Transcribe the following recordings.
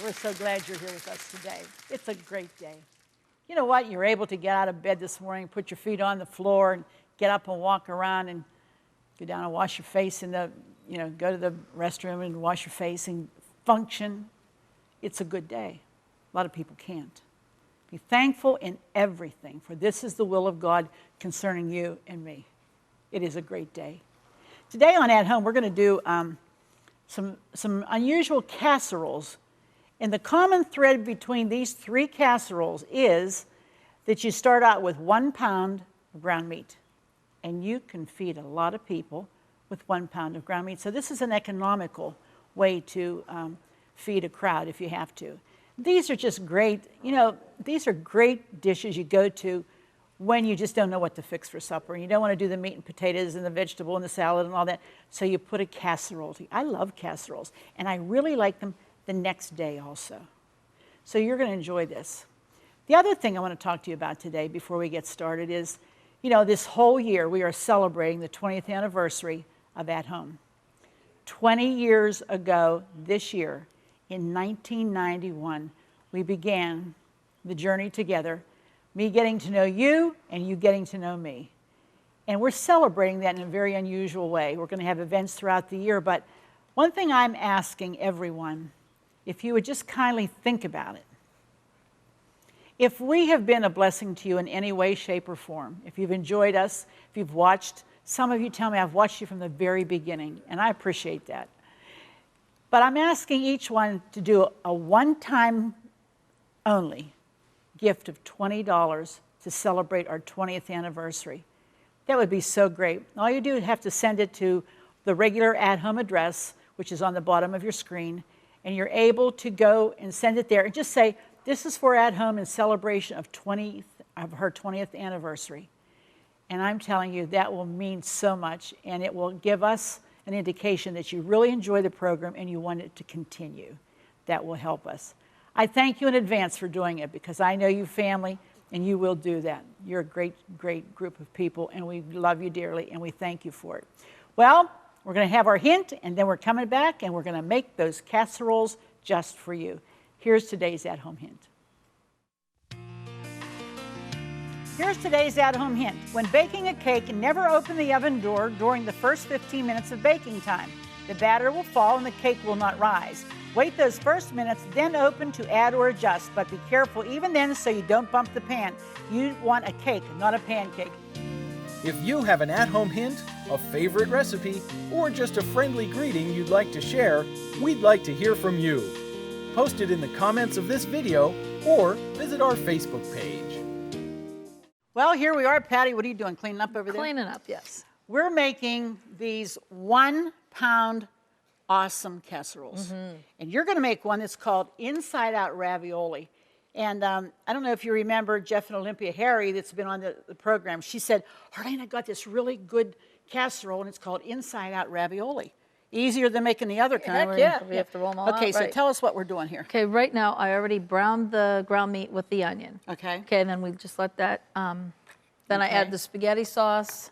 We're so glad you're here with us today. It's a great day. You know what? You're able to get out of bed this morning, put your feet on the floor, and get up and walk around and go down and wash your face in the, go to the restroom and wash your face and function. It's a good day. A lot of people can't. Be thankful in everything, for this is the will of God concerning you and me. It is a great day. Today on At Home, we're going to do some unusual casseroles. And the common thread between these three casseroles is that you start out with 1 pound of ground meat. And you can feed a lot of people with 1 pound of ground meat. So this is an economical way to feed a crowd if you have to. These are just great, these are great dishes you go to when you just don't know what to fix for supper. And you don't want to do the meat and potatoes and the vegetable and the salad and all that. So you put a casserole. I love casseroles. And I really like them the next day also. So you're going to enjoy this. The other thing I want to talk to you about today before we get started is, this whole year we are celebrating the 20th anniversary of At Home. 20 years ago this year, in 1991, we began the journey together, me getting to know you and you getting to know me. And we're celebrating that in a very unusual way. We're going to have events throughout the year, but one thing I'm asking everyone, if you would just kindly think about it. If we have been a blessing to you in any way, shape, or form, if you've enjoyed us, if you've watched, some of you tell me I've watched you from the very beginning, and I appreciate that. But I'm asking each one to do a one-time only gift of $20 to celebrate our 20th anniversary. That would be so great. All you do is have to send it to the regular at-home address, which is on the bottom of your screen, and you're able to go and send it there and just say, this is for At Home in celebration of her 20th anniversary. And I'm telling you, that will mean so much, and it will give us an indication that you really enjoy the program and you want it to continue. That will help us. I thank you in advance for doing it because I know you family and you will do that. You're a great, great group of people and we love you dearly and we thank you for it. Well, we're going to have our hint and then we're coming back and we're going to make those casseroles just for you. Here's today's at-home hint. Here's today's at-home hint. When baking a cake, never open the oven door during the first 15 minutes of baking time. The batter will fall and the cake will not rise. Wait those first minutes, then open to add or adjust, but be careful even then so you don't bump the pan. You want a cake, not a pancake. If you have an at-home hint, a favorite recipe, or just a friendly greeting you'd like to share, we'd like to hear from you. Post it in the comments of this video or visit our Facebook page. Well, here we are. Patty, what are you doing? Cleaning up over there? Cleaning up, yes. We're making these 1 pound awesome casseroles. Mm-hmm. And you're going to make one that's called Out Ravioli. And I don't know if you remember Jeff and Olympia Harry that's been on the program. She said, Arlene, I got this really good casserole and it's called Out Ravioli. Easier than making the other kind. Heck yeah, we have to roll them all out. Okay, so tell us what we're doing here. Okay, right now I already browned the ground meat with the onion. Okay. Okay, and then we just let that, then I add the spaghetti sauce,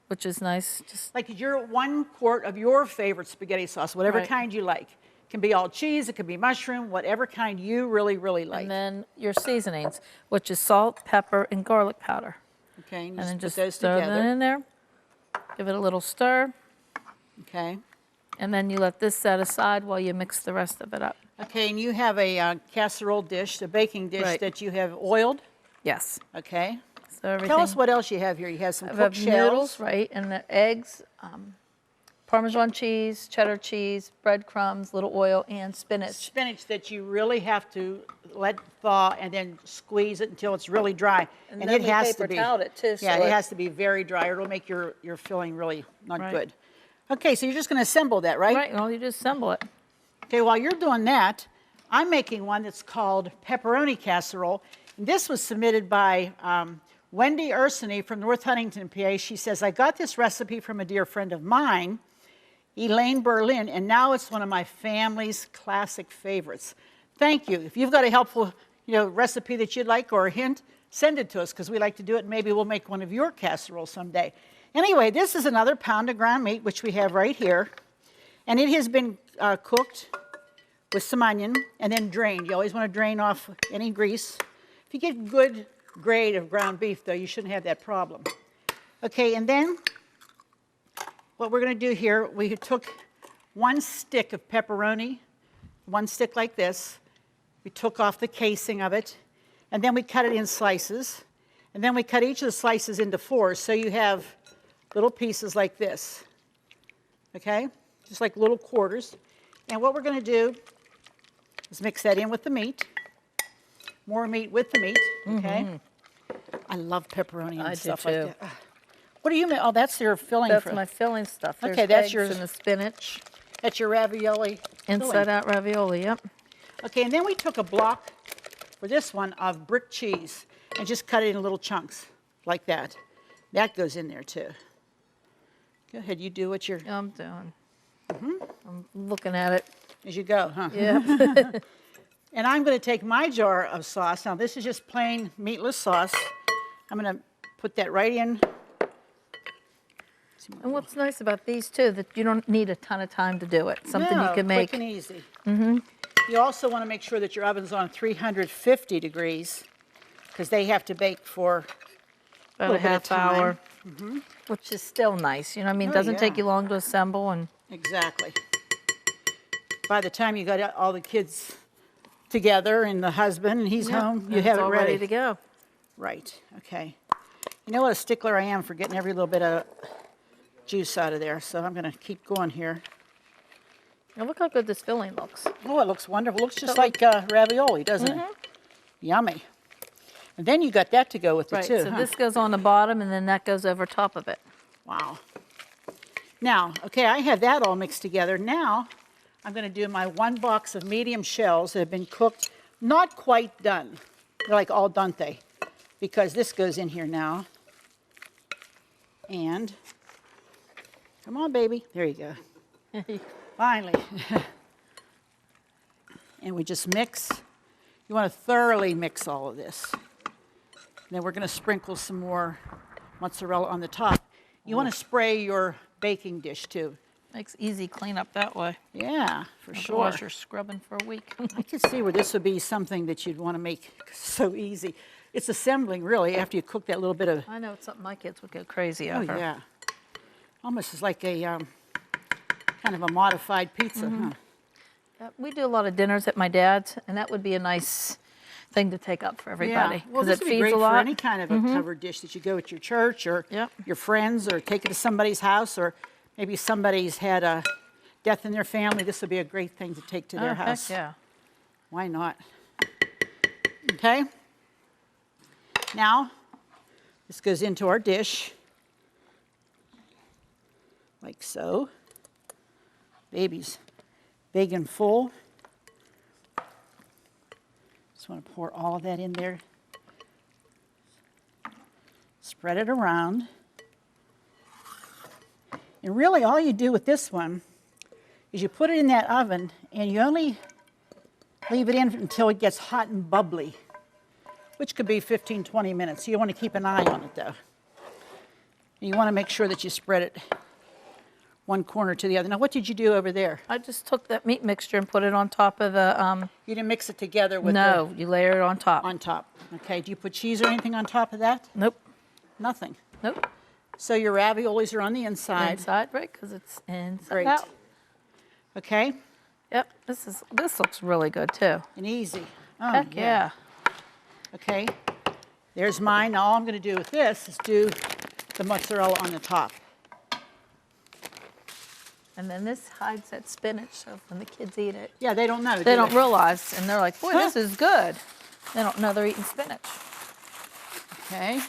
which is nice. Just like your 1 quart of your favorite spaghetti sauce, whatever kind you like. It can be all cheese, it can be mushroom, whatever kind you really, really like. And then your seasonings, which is salt, pepper, and garlic powder. Okay, and then just put those stir together. that in there. Give it a little stir. Okay. And then you let this set aside while you mix the rest of it up. Okay, and you have a casserole dish, a baking dish that you have oiled? Yes. Okay. So everything. Tell us what else you have here. You have some cooked shells. Noodles, right, and the eggs, Parmesan cheese, cheddar cheese, breadcrumbs, little oil, and spinach. Spinach that you really have to let thaw and then squeeze it until it's really dry. And then it has to be. It too, yeah, it has to be very dry or it'll make your filling really not good. Okay, so you're just going to assemble that, right? Right, well, you just assemble it. Okay, while you're doing that, I'm making one that's called pepperoni casserole. And this was submitted by Wendy Ursany from North Huntington, PA. She says, I got this recipe from a dear friend of mine, Elaine Berlin, and now it's one of my family's classic favorites. Thank you. If you've got a helpful recipe that you'd like or a hint, send it to us because we like to do it and maybe we'll make one of your casseroles someday. Anyway, this is another pound of ground meat, which we have right here. And it has been cooked with some onion and then drained. You always want to drain off any grease. If you get good grade of ground beef, though, you shouldn't have that problem. Okay, and then what we're going to do here, we took 1 stick of pepperoni, 1 stick like this. We took off the casing of it, and then we cut it in slices. And then we cut each of the slices into 4, so you have little pieces like this. Okay? Just like little quarters. And what we're going to do is mix that in with the meat. More meat with the meat. Okay? I love pepperoni and stuff like that. What do you mean? Oh, that's your filling. That's my filling stuff. There's okay, that's eggs yours. and the spinach. That's your ravioli. Inside out ravioli, yep. Okay, and then we took a block for this one of brick cheese and just cut it in little chunks like that. That goes in there too. Go ahead, you do what you're... I'm doing. I'm looking at it. As you go, huh? Yeah. And I'm going to take my jar of sauce. Now, this is just plain meatless sauce. I'm going to put that right in. And what's nice about these too, that you don't need a ton of time to do it. Something you can make. Quick and easy. You also want to make sure that your oven's on 350 degrees because they have to bake for about a half hour, Mm-hmm. which is still nice. You know what I mean? Oh, Doesn't take yeah. you long to assemble. And Exactly. By the time you got all the kids together and the husband and he's home, you have it all ready. to go. Right, okay. You know what a stickler I am for getting every little bit of juice out of there, so I'm going to keep going here. Now look how good this filling looks. Oh, it looks wonderful. It looks just like ravioli, doesn't it? Yummy. And then you got that to go with it Right, too, so huh? this goes on the bottom and then that goes over top of it. Wow. Now, okay, I have that all mixed together. Now, I'm going to do my 1 box of medium shells that have been cooked, not quite done. They're like al dente, because this goes in here now. And, come on, baby. There you go. Finally. And we just mix. You want to thoroughly mix all of this. And then we're going to sprinkle some more mozzarella on the top. You want to spray your baking dish too. Makes easy cleanup that way. Yeah, for sure. Otherwise you're scrubbing for a week. I could see where this would be something that you'd want to make so easy. It's assembling really after you cook that little bit of. I know it's something my kids would go crazy Oh over. yeah, almost as like a kind of a modified pizza, huh? Yeah, we do a lot of dinners at my dad's, and that would be a nice thing to take up for everybody. Yeah. Well, Because this it would be feeds great a for lot. any kind of a covered dish that you go at your church or Yep. your friends, or take it to somebody's house, or maybe somebody's had a death in their family. This would be a great thing to take to their Heck house. yeah. Why not? Okay. Now, this goes into our dish, like so. Baby's big and full. Just want to pour all of that in there. Spread it around. And really all you do with this one is you put it in that oven and you only leave it in until it gets hot and bubbly, which could be 15, 20 minutes. So you want to keep an eye on it though. And you want to make sure that you spread it one corner to the other. Now what did you do over there? I just took that meat mixture and put it on top of the, You didn't mix it together with no, you layer it on top. on top. Okay, do you put cheese or anything on top of that? Nope, Nothing. nope. So your raviolis are on the inside. Inside, right, because it's inside Great. out. Okay, Yep, this looks really good too. and easy. Oh, Heck yeah. Okay, there's mine. Now all I'm going to do with this is do the mozzarella on the top. And then this hides that spinach, so when the kids eat it, Yeah, they don't know. they don't realize, and they're like, boy, Huh? this is good. They don't know they're eating spinach. Okay.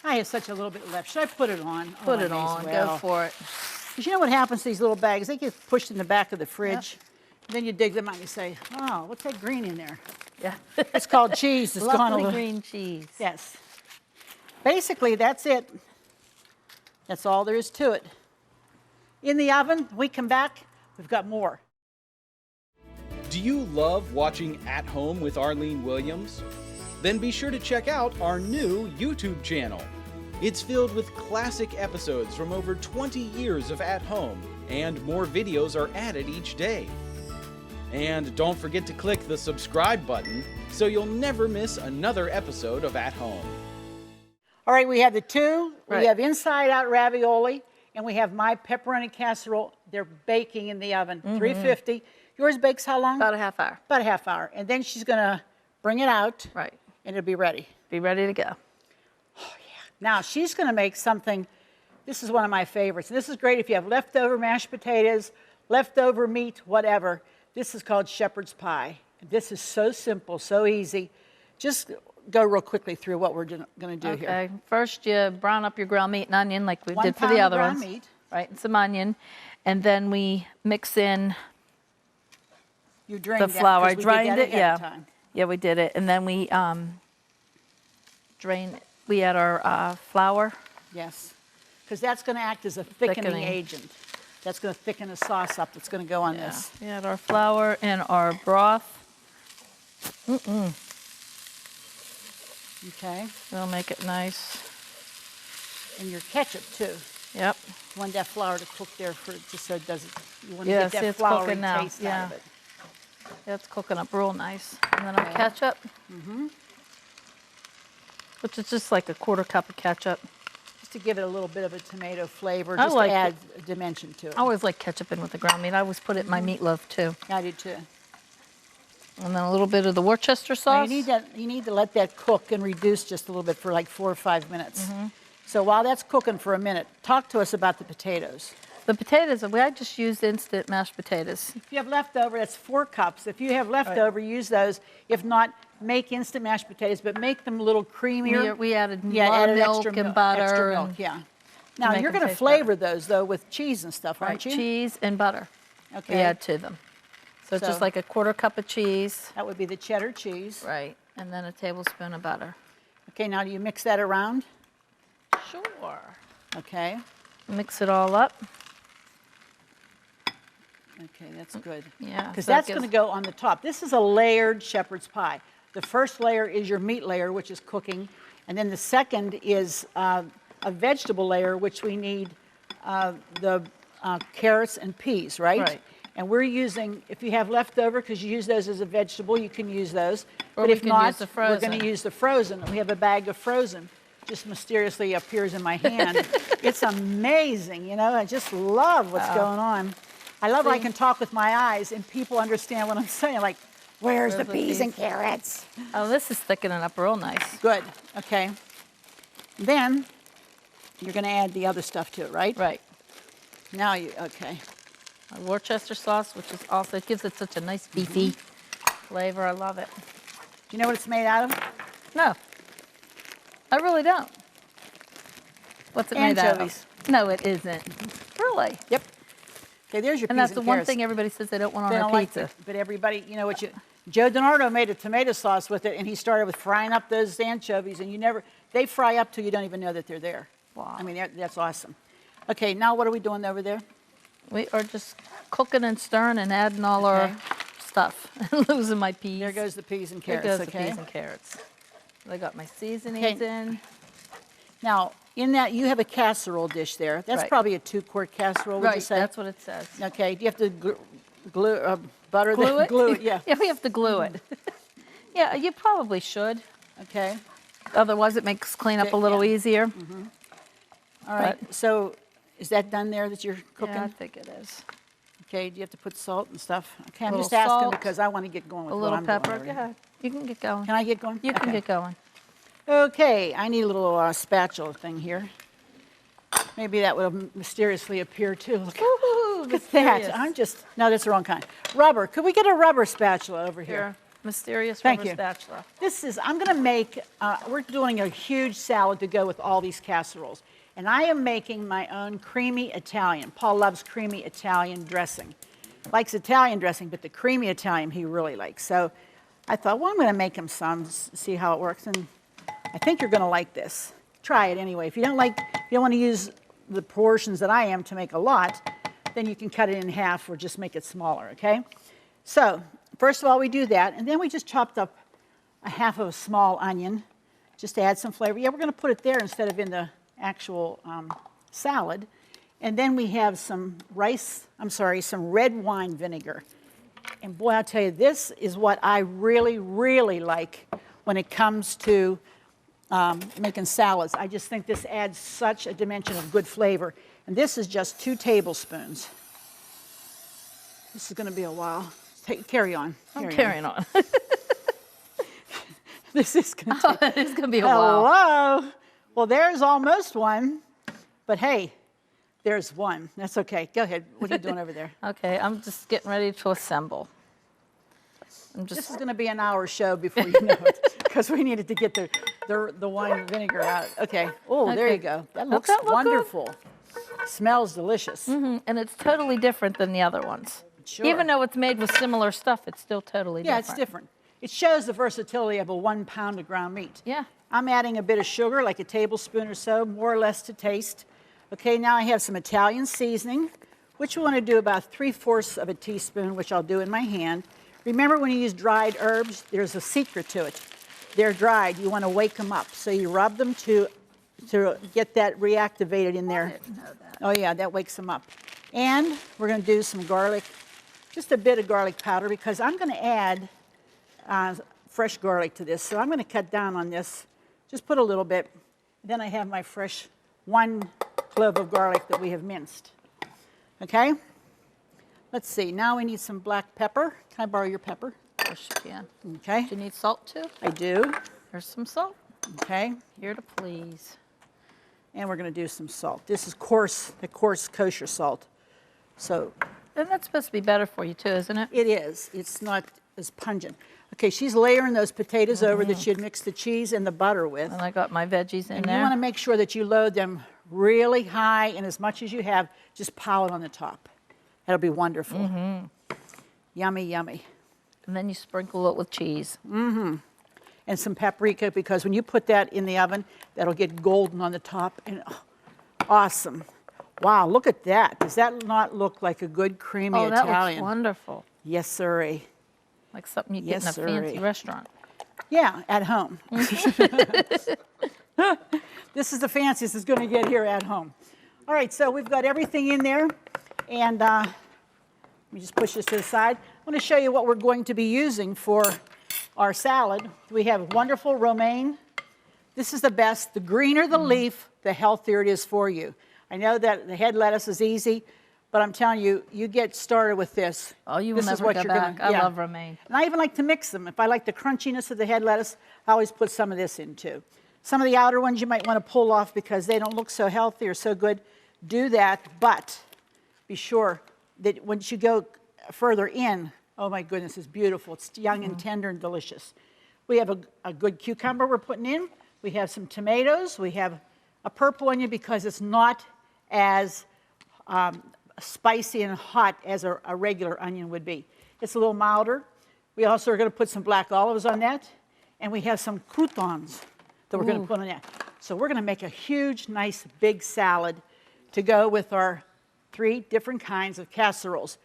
I have such a little bit left. Should I put it on? Put Oh, I it may as on, well. go for it. 'Cause you know what happens to these little bags? They get pushed in the back of the fridge. And then you dig them out and you say, oh, what's that green in there? Yeah. It's called cheese. It's gone a Lovely little. green cheese. Yes. Basically, that's it. That's all there is to it. In the oven, we come back, we've got more. Do you love watching At Home with Arlene Williams? Then be sure to check out our new YouTube channel. It's filled with classic episodes from over 20 years of At Home and more videos are added each day. And don't forget to click the subscribe button so you'll never miss another episode of At Home. All right, we have the two. Right. We have inside out ravioli, and we have my pepperoni casserole. They're baking in the oven, 350. Yours bakes how long? About a half hour. About a half hour. And then she's going to bring it out, Right. and it'll be ready. Be ready to go. Now, she's going to make something. This is one of my favorites. And this is great if you have leftover mashed potatoes, leftover meat, whatever. This is called shepherd's pie. This is so simple, so easy. Just go real quickly through what we're going to do here. Okay. First, you brown up your ground meat and onion like we 1 did for pound the of other ground ones. meat. Right, and some onion. And then we mix in You drained the that flour. I 'cause we did drained that it, ahead yeah. of time. Yeah, we did it. And then we we add our flour. Yes, because that's going to act as a thickening Thickening. agent. That's going to thicken the sauce up that's going to go on this. We add our flour and our broth. Okay, That'll make it nice. and your ketchup too. Yep. You want that flour to cook there for just so it doesn't. You want to Yeah, get see, that it's floury cooking now, taste out yeah. of it. Yeah, it's cooking up real nice. And then our Okay. ketchup. Which is just like a 1/4 cup of ketchup. Just to give it a little bit of a tomato flavor, I just like to add a dimension to it. I always like ketchup in with the ground meat. I always put it in my meatloaf too. I do too. And then a little bit of the Worcester Now, sauce. you need to let that cook and reduce just a little bit for like 4 or 5 minutes. So while that's cooking for a minute, talk to us about the potatoes. The potatoes, I just used instant mashed potatoes. If you have leftover, that's 4 cups. If you have leftover, use those. If not, make instant mashed potatoes, but make them a little creamier. We added a Yeah, lot of added milk extra and butter. Extra milk, and- yeah. Now, make you're them going to taste flavor those, though, with cheese and stuff, Right, aren't you? cheese and butter. Okay. We add to them. So it's just So- like a 1/4 cup of cheese. That would be the cheddar cheese. Right. And then a tablespoon of butter. Okay, now do you mix that around? Sure. Okay. Mix it all up. Okay, that's good. Yeah. Because so it that's gives- going to go on the top. This is a layered shepherd's pie. The first layer is your meat layer, which is cooking. And then the second is a vegetable layer, which we need the carrots and peas, right? Right. And we're using, if you have leftover, because you use those as a vegetable, you can use those. Or but we if can not, use the we're going frozen. to use the frozen. We have a bag of frozen. Just mysteriously appears in my hand. It's amazing, you know. I just love what's going on. I love I See? can talk with my eyes and people understand what I'm saying. Like, where's the Where's the peas and peas? carrots? Oh, this is thickening up real nice. Good. Okay. Then you're going to add the other stuff to it, right? Right. Now you. Okay. Our Worcester sauce, which is also, it gives it such a nice beefy flavor. I love it. Do you know what it's made out of? No, I really don't. What's it made out Anchovies. of? No, it isn't. Really? Yep. Okay. There's your And peas that's the one carrots. thing everybody says they don't want on They their don't like pizza. it, but everybody, you know what you. Joe DiNardo made a tomato sauce with it, and he started with frying up those anchovies, and they fry up till you don't even know that they're there. Wow. I mean, that's awesome. Okay, now what are we doing over there? We are just cooking and stirring and adding all Okay. our stuff. Losing my peas. There goes the peas and There carrots, goes the okay? peas and carrots. I got my seasonings Okay. in. Now, in that, you have a casserole dish there. That's Right. probably a 2-quart casserole, would you Right, say? that's what it says. Okay, do you have to glue, butter Glue the, it? glue it, yeah. Yeah, we have to glue it. Yeah, you probably should. Okay, Otherwise, it makes cleanup a little Yeah. easier. all right. So is that done there that you're cooking? Yeah, I think it is. Okay, do you have to put salt and stuff? Okay, I'm Little just asking salt, because I want to get going with A what little I'm doing pepper. over Go here. ahead. You can get going. Can I get going? You can Okay. get going. Okay, I need a little spatula thing here. Maybe that will mysteriously appear too. Look, Ooh, look at that. mysterious. No, that's the wrong kind. Rubber. Could we get a rubber spatula over here? Here, mysterious Thank rubber you. spatula. I'm going to make, we're doing a huge salad to go with all these casseroles. And I am making my own creamy Italian. Paul loves creamy Italian dressing. Likes Italian dressing, but the creamy Italian he really likes. So I thought, well, I'm going to make him some, see how it works. And I think you're going to like this. Try it anyway. If you don't want to use the portions that I am to make a lot, then you can cut it in half or just make it smaller, okay? So first of all, we do that, and then we just chopped up a half of a small onion just to add some flavor. Yeah, we're going to put it there instead of in the actual salad. And then we have some some red wine vinegar. And boy, I'll tell you, this is what I really, really like when it comes to making salads. I just think this adds such a dimension of good flavor. And this is just 2 tablespoons. This is going to be a while. Carry on. I'm carrying on. This is going to take... It's going to be a while. Hello. Well, there's almost one. But hey, there's one. That's okay. Go ahead. What are you doing over there? Okay, I'm just getting ready to assemble. This is going to be an hour show before you know it, because we needed to get the wine vinegar out. Okay. Oh, there Okay. you go. That looks that look wonderful. Smells delicious. And it's totally different than the other ones. Sure. Even though it's made with similar stuff, it's still totally Yeah, different. it's different. It shows the versatility of a 1 pound of ground meat. Yeah. I'm adding a bit of sugar, like a tablespoon or so, more or less to taste. Okay, now I have some Italian seasoning, which we want to do about 3/4 of a teaspoon, which I'll do in my hand. Remember, when you use dried herbs, there's a secret to it. They're dried. You want to wake them up. So you rub them to get that reactivated in there. I didn't know that. Oh, yeah, that wakes them up. And we're going to do some garlic, just a bit of garlic powder, because I'm going to add fresh garlic to this. So I'm going to cut down on this, just put a little bit. Then I have my fresh 1 clove of garlic that we have minced. Okay? Let's see. Now we need some black pepper. Can I borrow your pepper? Of course you can. Okay. Do you need salt too? I do. There's some salt. Okay. Here to please. And we're going to do some salt. This is the coarse kosher salt. So And that's supposed to be better for you too, isn't it? it is. It's not as pungent. Okay, she's layering those potatoes over that she had mixed the cheese and the butter with. And I got my veggies in And there. you want to make sure that you load them really high, and as much as you have, just pile it on the top. That'll be wonderful. Yummy, yummy. And then you sprinkle it with cheese. And some paprika, because when you put that in the oven, that'll get golden on the top. And awesome. Wow, look at that. Does that not look like a good creamy Oh, that Italian? looks wonderful. Yes, sirree. Like something you Yes, get in a fancy sirree. restaurant. Yeah, at home. This is the fanciest it's going to get here at home. All right, so we've got everything in there. And let me just push this to the side. I want to show you what we're going to be using for our salad. We have wonderful romaine. This is the best. The greener the leaf, the healthier it is for you. I know that the head lettuce is easy, but I'm telling you, you get started with this. Oh, you will This is never what go you're back. gonna- I yeah. love romaine. And I even like to mix them. If I like the crunchiness of the head lettuce, I always put some of this in too. Some of the outer ones you might want to pull off because they don't look so healthy or so good. Do that, but be sure that once you go further in, oh my goodness, it's beautiful. It's young and tender and delicious. We have a good cucumber we're putting in. We have some tomatoes. We have a purple onion because it's not as spicy and hot as a regular onion would be. It's a little milder. We also are going to put some black olives on that. And we have some croutons that we're going to put on that. So we're going to make a huge, nice, big salad to go with our 3 different kinds of casseroles.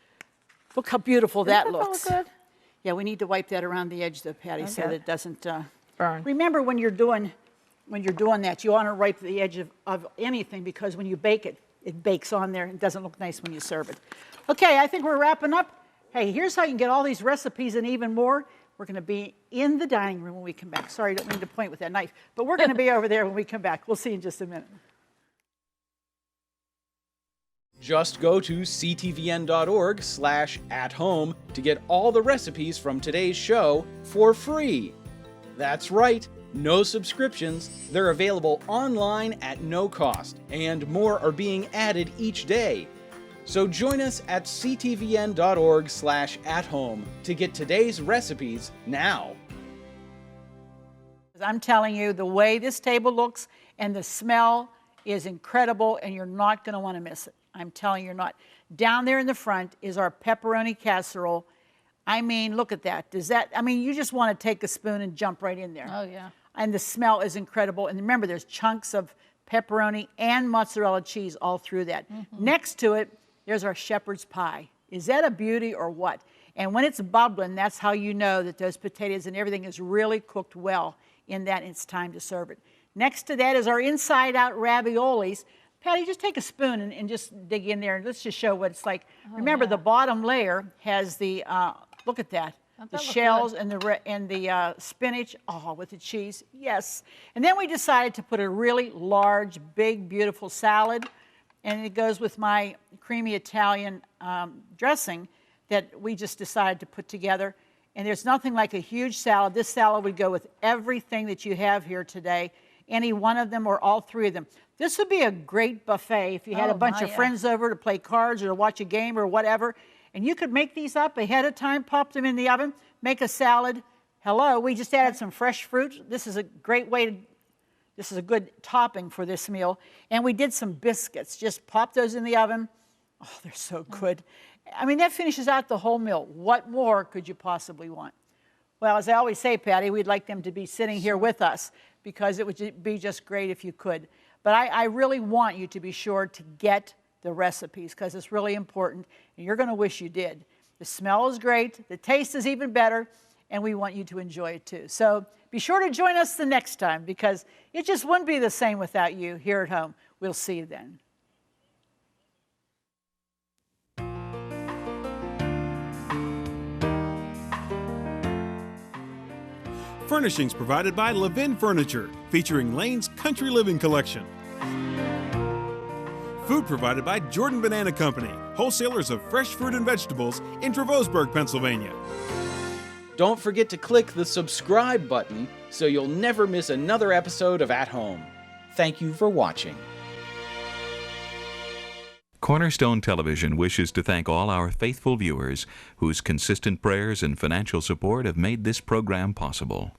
Look how beautiful that Doesn't looks. That look good? Yeah, we need to wipe that around the edge, though, Patty, so that Okay. it doesn't Burn. Remember, when you're doing that, you want to wipe the edge of anything, because when you bake it, it bakes on there and it doesn't look nice when you serve it. Okay, I think we're wrapping up. Hey, here's how you can get all these recipes and even more. We're going to be in the dining room when we come back. Sorry, I don't mean to point with that knife, but we're going to be over there when we come back. We'll see you in just a minute. Just go to ctvn.org/athome to get all the recipes from today's show for free. That's right, no subscriptions. They're available online at no cost, and more are being added each day. So join us at ctvn.org/athome to get today's recipes now. I'm telling you, the way this table looks and the smell is incredible, and you're not going to want to miss it. I'm telling you, you're not. Down there in the front is our pepperoni casserole. I mean, look at that. You just want to take a spoon and jump right in there. Oh, yeah. And the smell is incredible. And remember, there's chunks of pepperoni and mozzarella cheese all through that. Next to it, there's our shepherd's pie. Is that a beauty or what? And when it's bubbling, that's how you know that those potatoes and everything is really cooked well in that, and it's time to serve it. Next to that is our inside-out raviolis. Patty, just take a spoon and just dig in there, and let's just show what it's like. Remember, the bottom layer has the, look at that. The shells and the spinach, with the cheese, yes. And then we decided to put a really large, big, beautiful salad, and it goes with my creamy Italian dressing that we just decided to put together. And there's nothing like a huge salad. This salad would go with everything that you have here today, any one of them or all three of them. This would be a great buffet if you had a bunch of friends over to play cards or to watch a game or whatever. And you could make these up ahead of time, pop them in the oven, make a salad. Hello, we just added some fresh fruit. This is a great way this is a good topping for this meal. And we did some biscuits. Just pop those in the oven. Oh, they're so good. I mean, that finishes out the whole meal. What more could you possibly want? Well, as I always say, Patty, we'd like them to be sitting here with us because it would be just great if you could. But I really want you to be sure to get the recipes because it's really important, and you're going to wish you did. The smell is great, the taste is even better, and we want you to enjoy it too. So be sure to join us the next time because it just wouldn't be the same without you here at home. We'll see you then. Furnishings provided by Levin Furniture, featuring Lane's Country Living Collection. Food provided by Jordan Banana Company, wholesalers of fresh fruit and vegetables in Trevosburg, Pennsylvania. Don't forget to click the subscribe button so you'll never miss another episode of At Home. Thank you for watching. Cornerstone Television wishes to thank all our faithful viewers whose consistent prayers and financial support have made this program possible.